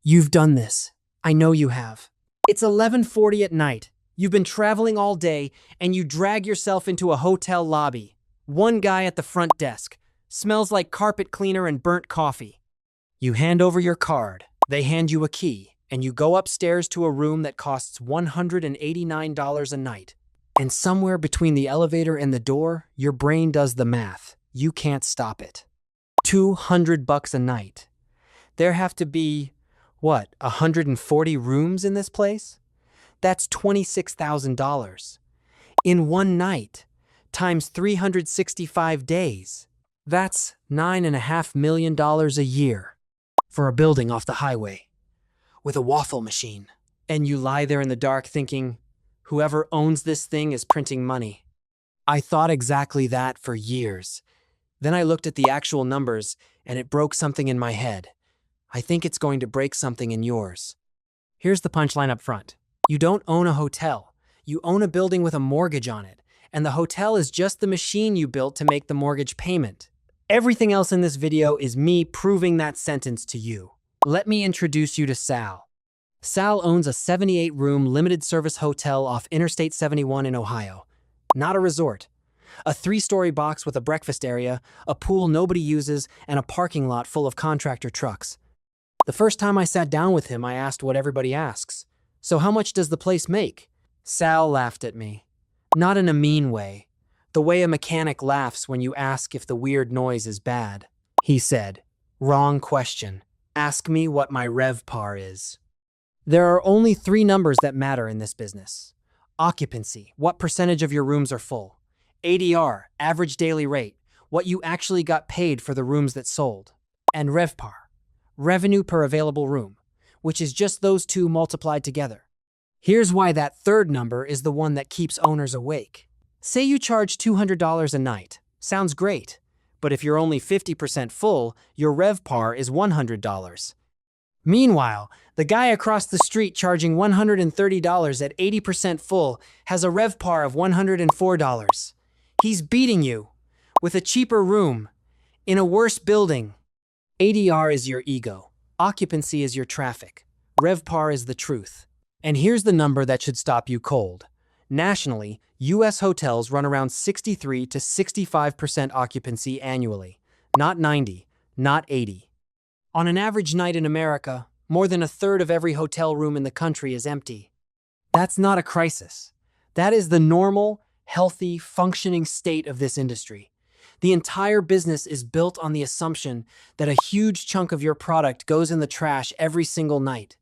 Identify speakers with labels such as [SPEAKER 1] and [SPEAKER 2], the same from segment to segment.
[SPEAKER 1] You've done this. I know you have. It's 11:40 at night. You've been traveling all day and you drag yourself into a hotel lobby. One guy at the front desk. Smells like carpet cleaner and burnt coffee. You hand over your card. They hand you a key and you go upstairs to a room that costs $189 a night. And somewhere between the elevator and the door, your brain does the math. You can't stop it. $200 a night. There have to be, 140 rooms in this place? That's $26,000. In one night, times 365 days. That's $9.5 million a year for a building off the highway with a waffle machine. And you lie there in the dark thinking, whoever owns this thing is printing money. I thought exactly that for years. Then I looked at the actual numbers and it broke something in my head. I think it's going to break something in yours. Here's the punchline up front. You don't own a hotel. You own a building with a mortgage on it, and the hotel is just the machine you built to make the mortgage payment. Everything else in this video is me proving that sentence to you. Let me introduce you to Sal. Sal owns a 78-room limited-service hotel off Interstate 71 in Ohio. Not a resort. A 3-story box with a breakfast area, a pool nobody uses, and a parking lot full of contractor trucks. The first time I sat down with him, I asked what everybody asks. So how much does the place make? Sal laughed at me. Not in a mean way. The way a mechanic laughs when you ask if the weird noise is bad. He said, "Wrong question. Ask me what my RevPAR is." There are only 3 numbers that matter in this business. Occupancy, what percentage of your rooms are full. ADR, average daily rate, what you actually got paid for the rooms that sold. And RevPAR, revenue per available room, which is just those 2 multiplied together. Here's why that 3rd number is the one that keeps owners awake. Say you charge $200 a night. Sounds great. But if you're only 50% full, your RevPAR is $100. Meanwhile, the guy across the street charging $130 at 80% full has a RevPAR of $104. He's beating you with a cheaper room in a worse building. ADR is your ego. Occupancy is your traffic. RevPAR is the truth. And here's the number that should stop you cold. Nationally, U.S. hotels run around 63 to 65% occupancy annually. Not 90, not 80. On an average night in America, more than 1/3 of every hotel room in the country is empty. That's not a crisis. That is the normal, healthy, functioning state of this industry. The entire business is built on the assumption that a huge chunk of your product goes in the trash every single night.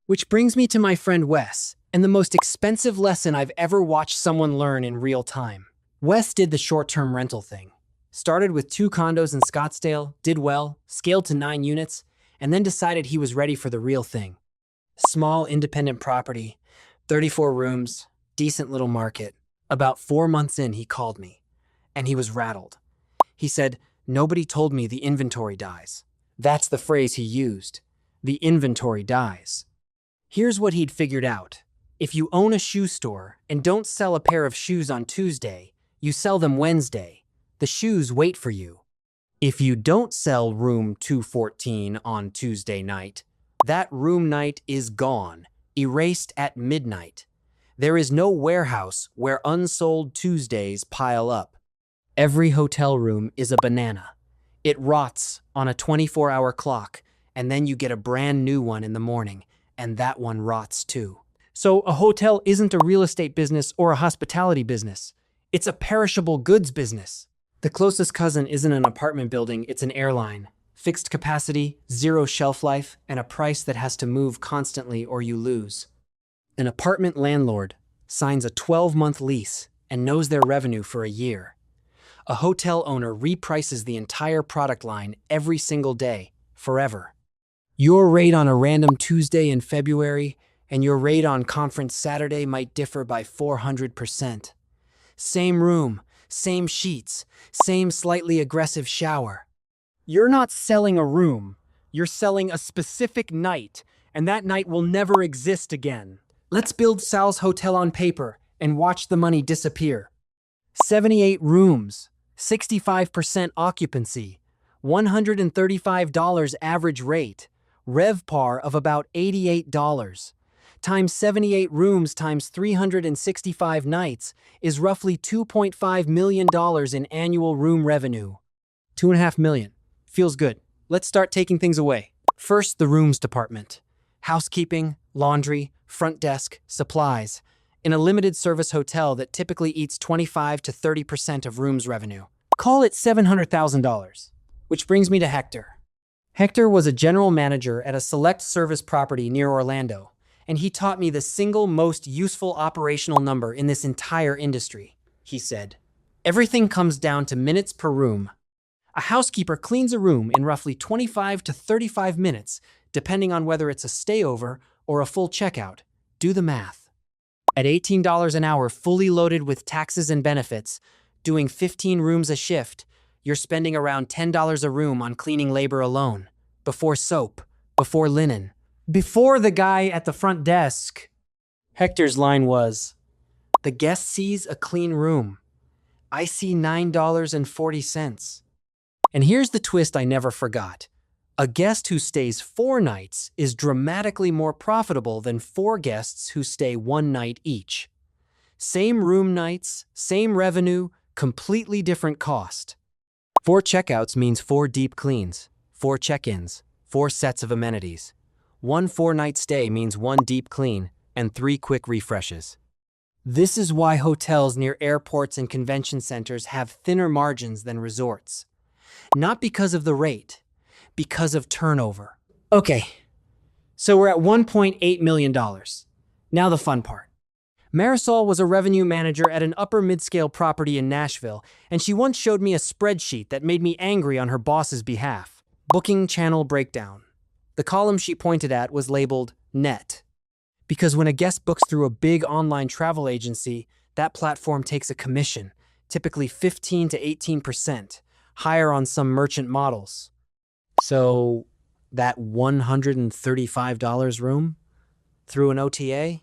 [SPEAKER 1] Which brings me to my friend Wes, and the most expensive lesson I've ever watched someone learn in real time. Wes did the short-term rental thing. Started with 2 condos in Scottsdale, did well, scaled to 9 units, and then decided he was ready for the real thing. Small independent property, 34 rooms, decent little market. About 4 months in, he called me, and he was rattled. He said, "Nobody told me the inventory dies." That's the phrase he used. The inventory dies. Here's what he'd figured out. If you own a shoe store and don't sell a pair of shoes on Tuesday, you sell them Wednesday. The shoes wait for you. If you don't sell room 214 on Tuesday night, that room night is gone, erased at midnight. There is no warehouse where unsold Tuesdays pile up. Every hotel room is a banana. It rots on a 24-hour clock, and then you get a brand new one in the morning, and that one rots too. So a hotel isn't a real estate business or a hospitality business. It's a perishable goods business. The closest cousin isn't an apartment building, it's an airline. Fixed capacity, 0 shelf life, and a price that has to move constantly or you lose. An apartment landlord signs a 12-month lease and knows their revenue for a year. A hotel owner reprices the entire product line every single day, forever. Your rate on a random Tuesday in February and your rate on conference Saturday might differ by 400%. Same room, same sheets, same slightly aggressive shower. You're not selling a room, you're selling a specific night, and that night will never exist again. Let's build Sal's hotel on paper and watch the money disappear. 78 rooms, 65% occupancy, $135 average rate, RevPAR of about $88 times 78 rooms times 365 nights is roughly $2.5 million in annual room revenue. 2.5 million. Feels good. Let's start taking things away. First, the rooms department. Housekeeping, laundry, front desk, supplies. In a limited service hotel that typically eats 25 to 30% of rooms revenue. Call it $700,000. Which brings me to Hector. Hector was a general manager at a select service property near Orlando, and he taught me the single most useful operational number in this entire industry. He said, "Everything comes down to minutes per room. A housekeeper cleans a room in roughly 25 to 35 minutes, depending on whether it's a stayover or a full checkout. Do the math. At $18 an hour, fully loaded with taxes and benefits, doing 15 rooms a shift, you're spending around $10 a room on cleaning labor alone, before soap, before linen, before the guy at the front desk." Hector's line was, "The guest sees a clean room. I see $9.40. And here's the twist I never forgot. A guest who stays 4 nights is dramatically more profitable than 4 guests who stay 1 night each. Same room nights, same revenue, completely different cost. 4 checkouts means 4 deep cleans, 4 check-ins, 4 sets of amenities. 1 4-night stay means 1 deep clean and 3 quick refreshes. This is why hotels near airports and convention centers have thinner margins than resorts. Not because of the rate, because of turnover. Okay, so we're at $1.8 million. Now the fun part. Marisol was a revenue manager at an upper mid-scale property in Nashville, and she once showed me a spreadsheet that made me angry on her boss's behalf. Booking channel breakdown. The column she pointed at was labeled net. Because when a guest books through a big online travel agency, that platform takes a commission, typically 15 to 18%, higher on some merchant models. So that $135 room through an OTA,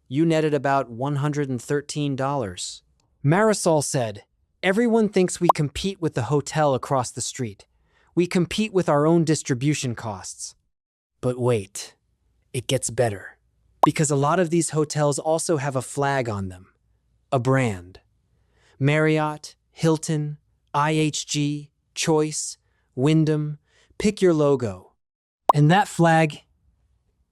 [SPEAKER 1] you netted about $113. Marisol said, "Everyone thinks we compete with the hotel across the street. We compete with our own distribution costs." But wait, it gets better. Because a lot of these hotels also have a flag on them, a brand. Marriott, Hilton, IHG, Choice, Wyndham, pick your logo. And that flag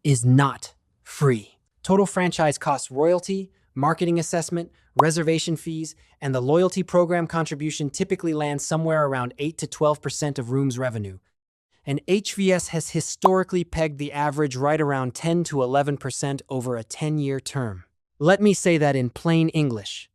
[SPEAKER 1] is not free. Total franchise costs royalty, marketing assessment, reservation fees, and the loyalty program contribution typically lands somewhere around 8 to 12% of rooms revenue. And HVS has historically pegged the average right around 10 to 11% over a 10-year term. Let me say that in plain English.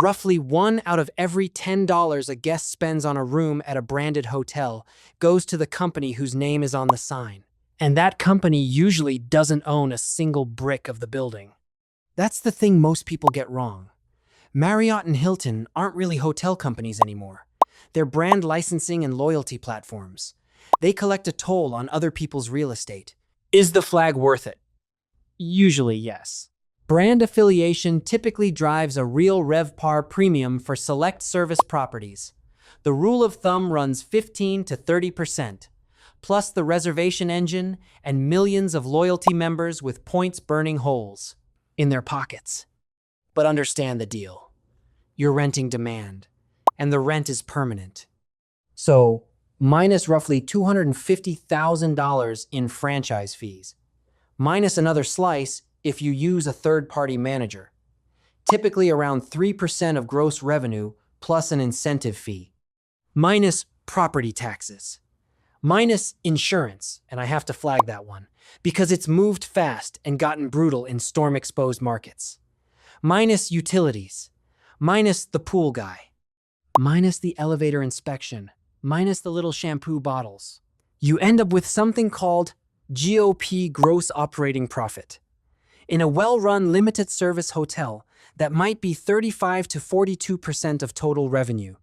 [SPEAKER 1] Roughly 1 out of every $10 a guest spends on a room at a branded hotel goes to the company whose name is on the sign. And that company usually doesn't own a single brick of the building. That's the thing most people get wrong. Marriott and Hilton aren't really hotel companies anymore. They're brand licensing and loyalty platforms. They collect a toll on other people's real estate. Is the flag worth it? Usually, yes. Brand affiliation typically drives a real RevPAR premium for select service properties. The rule of thumb runs 15 to 30%, plus the reservation engine and millions of loyalty members with points burning holes in their pockets. But understand the deal. You're renting demand, and the rent is permanent. So, minus roughly $250,000 in franchise fees, minus another slice if you use a third-party manager, typically around 3% of gross revenue plus an incentive fee, minus property taxes, minus insurance, and I have to flag that one, because it's moved fast and gotten brutal in storm-exposed markets, minus utilities, minus the pool guy, minus the elevator inspection, minus the little shampoo bottles. You end up with something called GOP, gross operating profit. In a well-run limited-service hotel, that might be 35 to 42% of total revenue.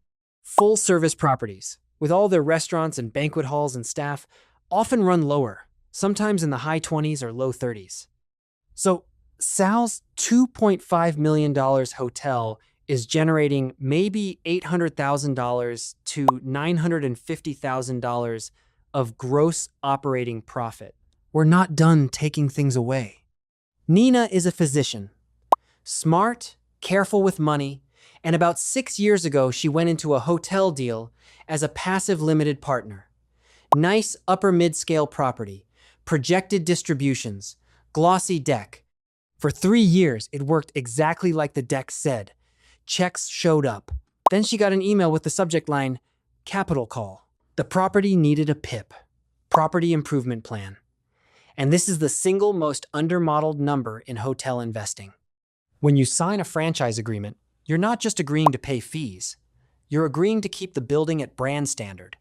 [SPEAKER 1] Full-service properties, with all their restaurants and banquet halls and staff, often run lower, sometimes in the high 20s or low 30s. So, Sal's $2.5 million hotel is generating maybe $800,000 to $950,000 of gross operating profit. we're not done taking things away. Nina is a physician. Smart, careful with money, and about 6 years ago she went into a hotel deal as a passive limited partner. Nice upper mid-scale property, projected distributions, glossy deck. For 3 years, it worked exactly like the deck said. Checks showed up. Then she got an email with the subject line, capital call. The property needed a PIP, Property Improvement Plan. And this is the single most undermodeled number in hotel investing. When you sign a franchise agreement, you're not just agreeing to pay fees. You're agreeing to keep the building at brand standard.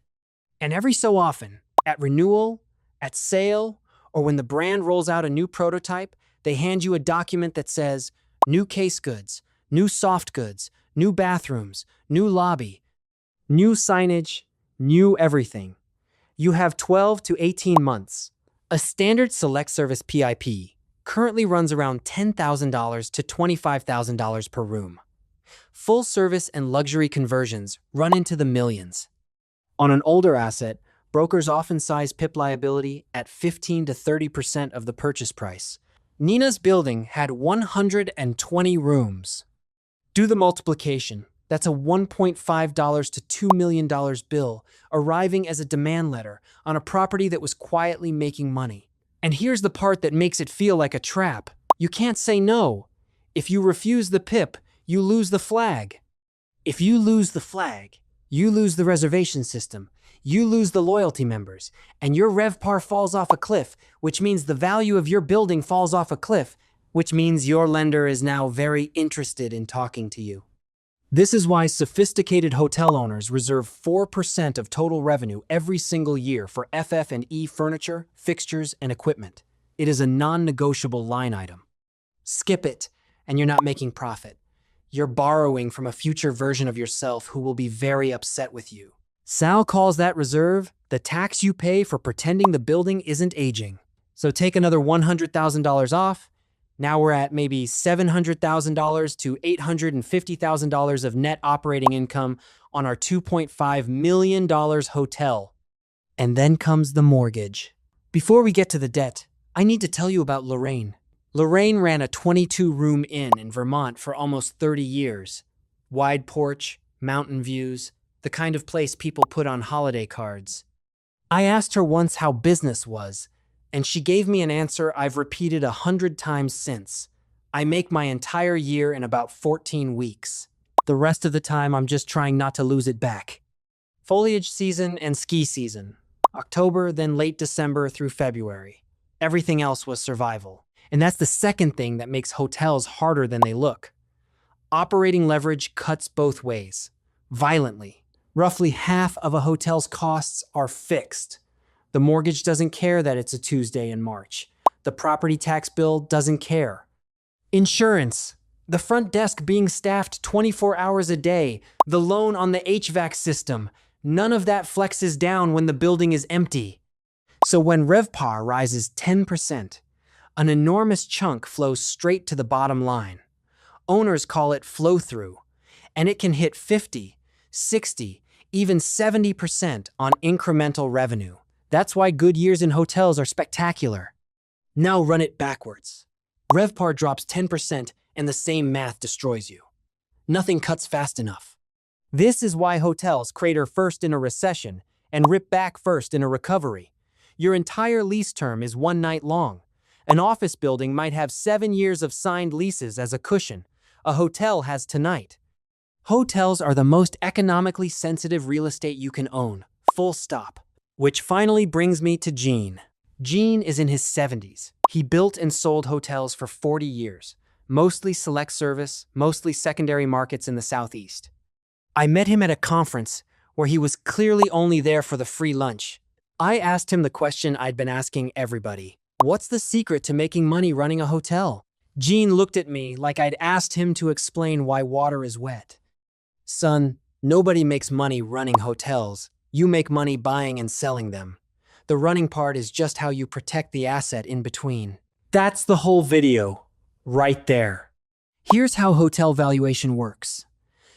[SPEAKER 1] And every so often, at renewal, at sale, or when the brand rolls out a new prototype, they hand you a document that says, new case goods, new soft goods, new bathrooms, new lobby, new signage, new everything. You have 12 to 18 months. A standard select service PIP currently runs around $10,000 to $25,000 per room. Full service and luxury conversions run into the millions. On an older asset, brokers often size PIP liability at 15 to 30% of the purchase price. Nina's building had 120 rooms. Do the multiplication. That's a $1.5 to $2 million bill arriving as a demand letter on a property that was quietly making money. And here's the part that makes it feel like a trap. You can't say no. If you refuse the PIP, you lose the flag. If you lose the flag, you lose the reservation system, you lose the loyalty members, and your RevPAR falls off a cliff, which means the value of your building falls off a cliff, which means your lender is now very interested in talking to you. This is why sophisticated hotel owners reserve 4% of total revenue every single year for FF&E furniture, fixtures, and equipment. It is a non-negotiable line item. Skip it, and you're not making profit. You're borrowing from a future version of yourself who will be very upset with you. Sal calls that reserve the tax you pay for pretending the building isn't aging. So take another $100,000 off. Now we're at maybe $700,000 to $850,000 of net operating income on our $2.5 million hotel. And then comes the mortgage. Before we get to the debt, I need to tell you about Lorraine. Lorraine ran a 22-room inn in Vermont for almost 30 years. Wide porch, mountain views, the kind of place people put on holiday cards. I asked her once how business was, and she gave me an answer I've repeated 100 times since. I make my entire year in about 14 weeks. The rest of the time, I'm just trying not to lose it back. Foliage season and ski season. October, then late December through February. Everything else was survival. And that's the second thing that makes hotels harder than they look. Operating leverage cuts both ways, violently. Roughly half of a hotel's costs are fixed. The mortgage doesn't care that it's a Tuesday in March. The property tax bill doesn't care. Insurance, the front desk being staffed 24 hours a day, the loan on the HVAC system, none of that flexes down when the building is empty. So when RevPAR rises 10%, an enormous chunk flows straight to the bottom line. Owners call it flow-through, and it can hit 50, 60, even 70% on incremental revenue. That's why good years in hotels are spectacular. Now run it backwards. RevPAR drops 10% and the same math destroys you. Nothing cuts fast enough. This is why hotels crater first in a recession and rip back first in a recovery. Your entire lease term is one night long. An office building might have 7 years of signed leases as a cushion. A hotel has tonight. Hotels are the most economically sensitive real estate you can own. Full stop. Which finally brings me to Gene. Gene is in his 70s. He built and sold hotels for 40 years, mostly select service, mostly secondary markets in the Southeast. I met him at a conference where he was clearly only there for the free lunch. I asked him the question I'd been asking everybody. What's the secret to making money running a hotel? Gene looked at me like I'd asked him to explain why water is wet. Son, nobody makes money running hotels. You make money buying and selling them. The running part is just how you protect the asset in between. That's the whole video, right there. Here's how hotel valuation works.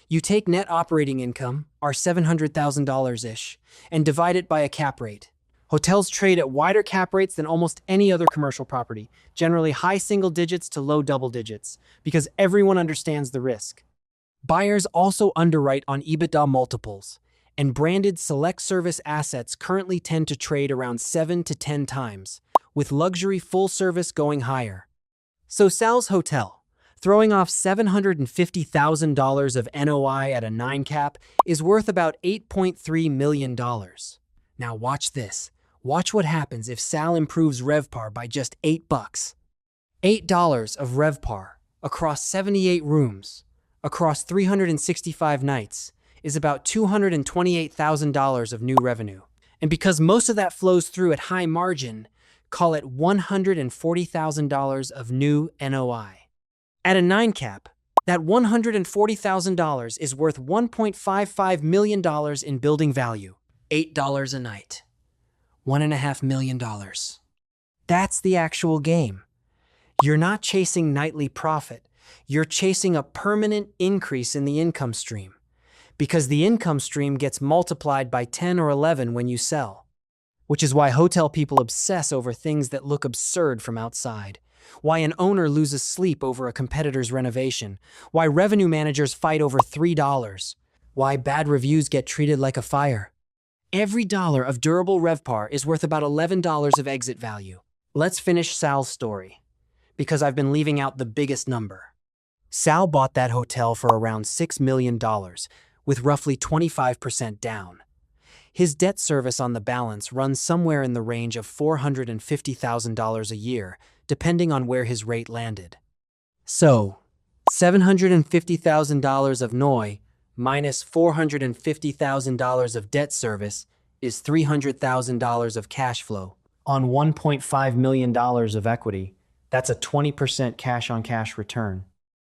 [SPEAKER 1] You take net operating income, our $700,000-ish, and divide it by a cap rate. Hotels trade at wider cap rates than almost any other commercial property, generally high single digits to low double digits, because everyone understands the risk. Buyers also underwrite on EBITDA multiples, and branded select service assets currently tend to trade around 7 to 10 times, with luxury full service going higher. So Sal's Hotel, throwing off $750,000 of NOI at a 9 cap, is worth about $8.3 million. Now watch this. Watch what happens if Sal improves RevPAR by just $8. $8 of RevPAR across 78 rooms, across 365 nights, is about $228,000 of new revenue. And because most of that flows through at high margin, call it $140,000 of new NOI. At a 9 cap, that $140,000 is worth $1.55 million in building value. $8 a night. $1.5 million. That's the actual game. You're not chasing nightly profit. You're chasing a permanent increase in the income stream, because the income stream gets multiplied by 10 or 11 when you sell. Which is why hotel people obsess over things that look absurd from outside. Why an owner loses sleep over a competitor's renovation. Why revenue managers fight over $3. Why bad reviews get treated like a fire. Every dollar of durable RevPAR is worth about $11 of exit value. Let's finish Sal's story, because I've been leaving out the biggest number. Sal bought that hotel for around $6 million, with roughly 25% down. His debt service on the balance runs somewhere in the range of $450,000 a year, depending on where his rate landed. So, $750,000 of NOI minus $450,000 of debt service is $300,000 of cash flow. On $1.5 million of equity, that's a 20% cash-on-cash return.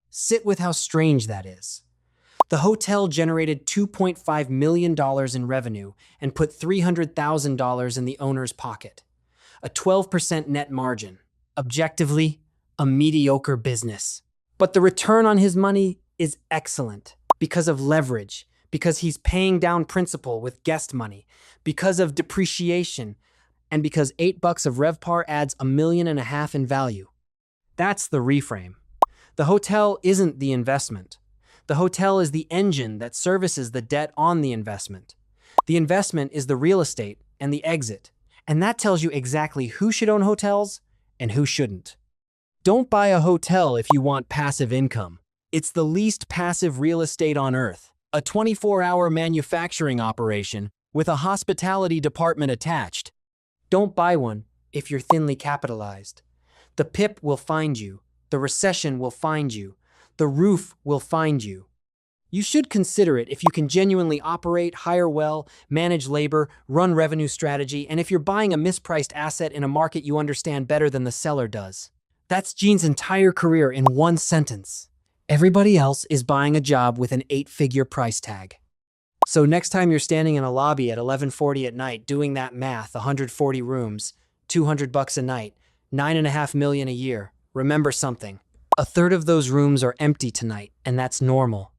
[SPEAKER 1] Sit with how strange that is. The hotel generated $2.5 million in revenue and put $300,000 in the owner's pocket. A 12% net margin. Objectively, a mediocre business. But the return on his money is excellent because of leverage, because he's paying down principal with guest money, because of depreciation, and because $8 of RevPAR adds $1.5 million in value. That's the reframe. The hotel isn't the investment. The hotel is the engine that services the debt on the investment. The investment is the real estate and the exit. And that tells you exactly who should own hotels and who shouldn't. Don't buy a hotel if you want passive income. It's the least passive real estate on earth. A 24-hour manufacturing operation with a hospitality department attached. Don't buy one if you're thinly capitalized. The PIP will find you. The recession will find you. The roof will find you. You should consider it if you can genuinely operate, hire well, manage labor, run revenue strategy, and if you're buying a mispriced asset in a market you understand better than the seller does. That's Gene's entire career in one sentence. Everybody else is buying a job with an 8-figure price tag. So next time you're standing in a lobby at 11:40 at night doing that math, 140 rooms, $200 a night, $9.5 million a year, remember something. A third of those rooms are empty tonight, and that's normal.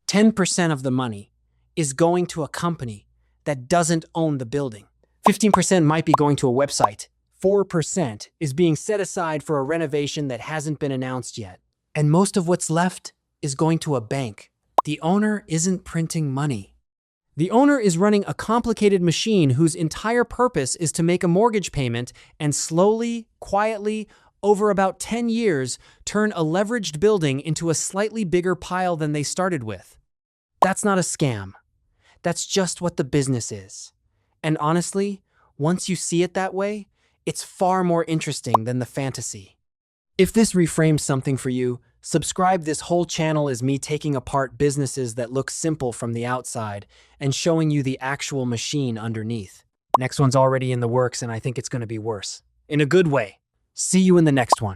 [SPEAKER 1] 10% of the money is going to a company that doesn't own the building. 15% might be going to a website. 4% is being set aside for a renovation that hasn't been announced yet. And most of what's left is going to a bank. The owner isn't printing money. The owner is running a complicated machine whose entire purpose is to make a mortgage payment and slowly, quietly, over about 10 years, turn a leveraged building into a slightly bigger pile than they started with. That's not a scam. That's just what the business is. And honestly, once you see it that way, it's far more interesting than the fantasy. If this reframes something for you, subscribe. This whole channel is me taking apart businesses that look simple from the outside and showing you the actual machine underneath. Next one's already in the works, and I think it's going to be worse. In a good way. See you in the next one.